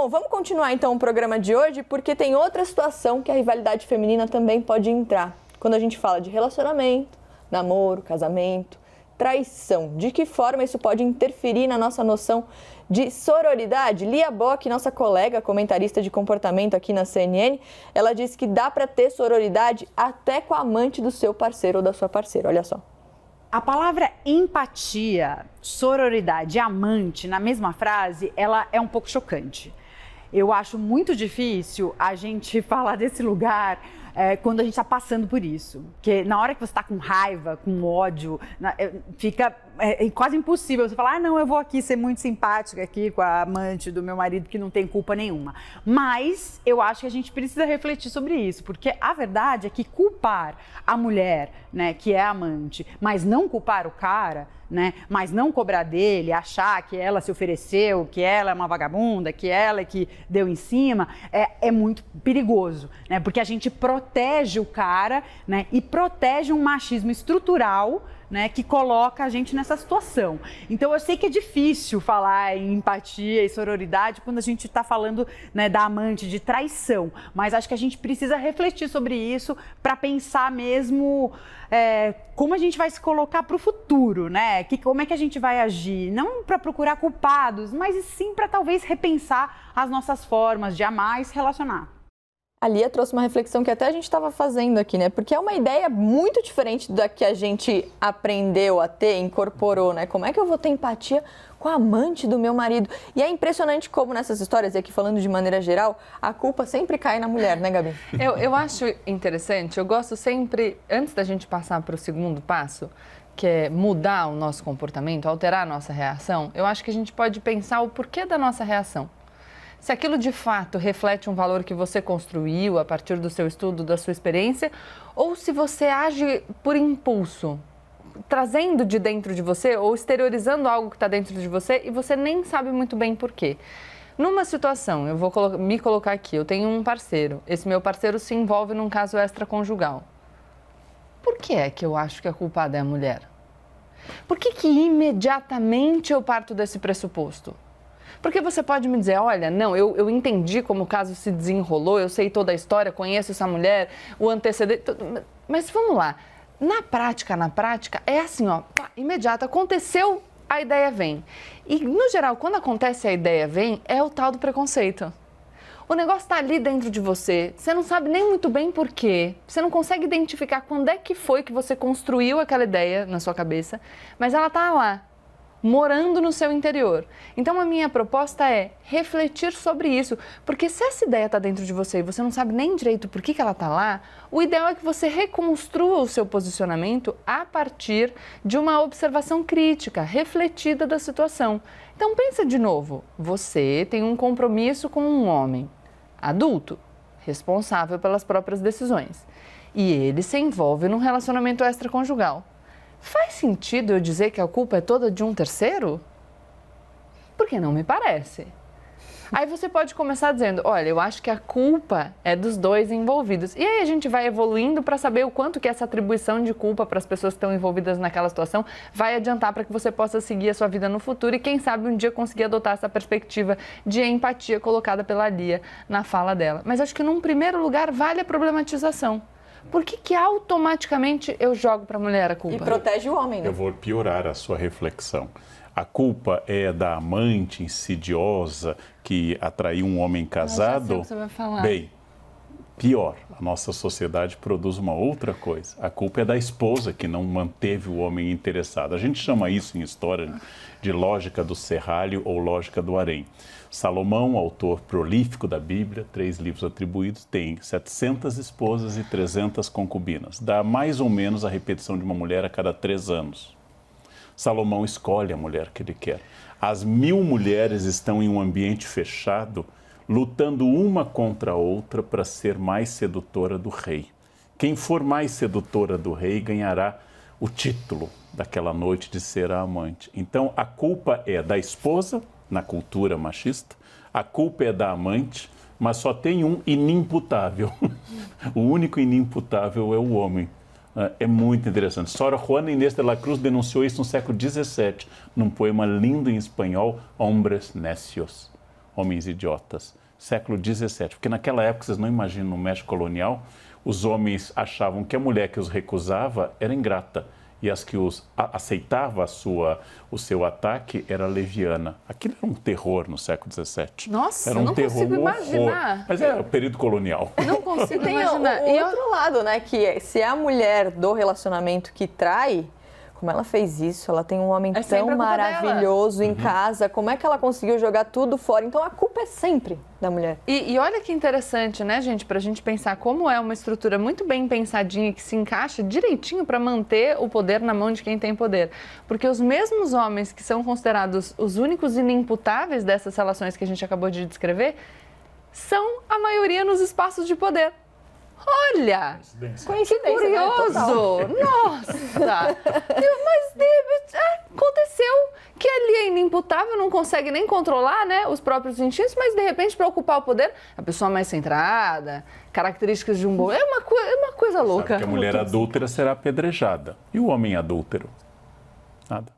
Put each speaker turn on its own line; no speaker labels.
Bom, vamos continuar então o programa de hoje, porque tem outra situação que a rivalidade feminina também pode entrar. Quando a gente fala de relacionamento, namoro, casamento, traição. De que forma isso pode interferir na nossa noção de sororidade? Lia Bock, nossa colega, comentarista de comportamento aqui na CNN, ela disse que dá para ter sororidade até com a amante do seu parceiro ou da sua parceira. Olha só.
A palavra empatia, sororidade e amante na mesma frase, ela é um pouco chocante. Eu acho muito difícil a gente falar desse lugar quando a gente está passando por isso. Porque na hora que você está com raiva, com ódio, fica quase impossível você falar, não, eu vou aqui ser muito simpática aqui com a amante do meu marido que não tem culpa nenhuma. Mas eu acho que a gente precisa refletir sobre isso, porque a verdade é que culpar a mulher, né, que é amante, mas não culpar o cara, né, mas não cobrar dele, achar que ela se ofereceu, que ela é uma vagabunda, que ela é que deu em cima, é muito perigoso, né, porque a gente protege o cara, né, e protege um machismo estrutural, né, que coloca a gente nessa situação. Então, eu sei que é difícil falar em empatia e sororidade quando a gente está falando, né, da amante, de traição, mas acho que a gente precisa refletir sobre isso para pensar mesmo como a gente vai se colocar para o futuro, né? Como é que a gente vai agir? Não para procurar culpados, mas sim para talvez repensar as nossas formas de amar e se relacionar.
A Lia trouxe uma reflexão que até a gente estava fazendo aqui, né? Porque é uma ideia muito diferente da que a gente aprendeu a ter, incorporou, né? Como é que eu vou ter empatia com a amante do meu marido? E é impressionante como nessas histórias, e aqui falando de maneira geral, a culpa sempre cai na mulher, né, Gabi?
Eu acho interessante, eu gosto sempre, antes da gente passar para o segundo passo, que é mudar o nosso comportamento, alterar a nossa reação, eu acho que a gente pode pensar o porquê da nossa reação. Se aquilo de fato reflete um valor que você construiu a partir do seu estudo, da sua experiência, ou se você age por impulso, trazendo de dentro de você ou exteriorizando algo que está dentro de você e você nem sabe muito bem por quê. Numa situação, eu vou me colocar aqui, eu tenho um parceiro, esse meu parceiro se envolve num caso extraconjugal. Por que é que eu acho que a culpada é a mulher? Por que imediatamente eu parto desse pressuposto? Porque você pode me dizer, olha, não, eu entendi como o caso se desenrolou, eu sei toda a história, conheço essa mulher, o antecedente, mas vamos lá, na prática, é assim, ó, imediato, aconteceu, a ideia vem. E, no geral, quando acontece a ideia vem, é o tal do preconceito. O negócio está ali dentro de você, você não sabe nem muito bem por quê, você não consegue identificar quando é que foi que você construiu aquela ideia na sua cabeça, mas ela está lá, morando no seu interior. Então, a minha proposta é refletir sobre isso, porque se essa ideia está dentro de você e você não sabe nem direito por que ela está lá, o ideal é que você reconstrua o seu posicionamento a partir de uma observação crítica, refletida da situação. Então, pensa de novo, você tem um compromisso com um homem adulto, responsável pelas próprias decisões, e ele se envolve num relacionamento extraconjugal. Faz sentido eu dizer que a culpa é toda de um terceiro? Porque não me parece. Aí você pode começar dizendo, olha, eu acho que a culpa é dos dois envolvidos. E aí a gente vai evoluindo para saber o quanto que essa atribuição de culpa para as pessoas que estão envolvidas naquela situação vai adiantar para que você possa seguir a sua vida no futuro e quem sabe um dia conseguir adotar essa perspectiva de empatia colocada pela Lia na fala dela. Mas acho que num primeiro lugar vale a problematização. Por que automaticamente eu jogo para a mulher a culpa?
E protege o homem, né?
Eu vou piorar a sua reflexão. A culpa é da amante insidiosa que atraiu um homem casado?
Já sei o que você vai falar.
Bem, pior, a nossa sociedade produz uma outra coisa. A culpa é da esposa que não manteve o homem interessado. A gente chama isso em história de lógica do serralho ou lógica do harém. Salomão, autor prolífico da Bíblia, 3 livros atribuídos, tem 700 esposas e 300 concubinas. Dá mais ou menos a repetição de uma mulher a cada 3 anos. Salomão escolhe a mulher que ele quer. As 1000 mulheres estão em um ambiente fechado, lutando uma contra a outra para ser mais sedutora do rei. Quem for mais sedutora do rei ganhará o título daquela noite de ser a amante. Então, a culpa é da esposa, na cultura machista, a culpa é da amante, mas só tem um inimputável. O único inimputável é o homem. É muito interessante. Sora Juana Inés de la Cruz denunciou isso no século XVII, num poema lindo em espanhol, Hombres Necios. homens idiotas. Século XVII, porque naquela época, vocês não imaginam, no México colonial, os homens achavam que a mulher que os recusava era ingrata e as que os aceitava o seu ataque era leviana. Aquilo era um terror no século XVII.
Nossa,
era um
não
terror,
consigo
um
imaginar.
horror. Mas era o período colonial.
Não consigo
Tem
imaginar.
o outro lado, né? Que se é a mulher do relacionamento que trai, como ela fez isso, ela tem um homem
É sempre
tão
a culpa
maravilhoso em casa, como é que ela conseguiu jogar tudo fora? Então a culpa é sempre da mulher.
E olha que interessante, né, gente, pra gente pensar como é uma estrutura muito bem pensadinha que se encaixa direitinho para manter o poder na mão de quem tem poder. Porque os mesmos homens que são considerados os únicos inimputáveis dessas relações que a gente acabou de descrever, são a maioria nos espaços de poder. Olha, que curioso! Né? Nossa! Mas aconteceu que ele é inimputável, não consegue nem controlar, né, os próprios instintos, mas de repente para ocupar o poder, a pessoa mais centrada, características de um bom... É uma coisa louca.
Sabe que a mulher adúltera será apedrejada. E o homem adúltero? Nada.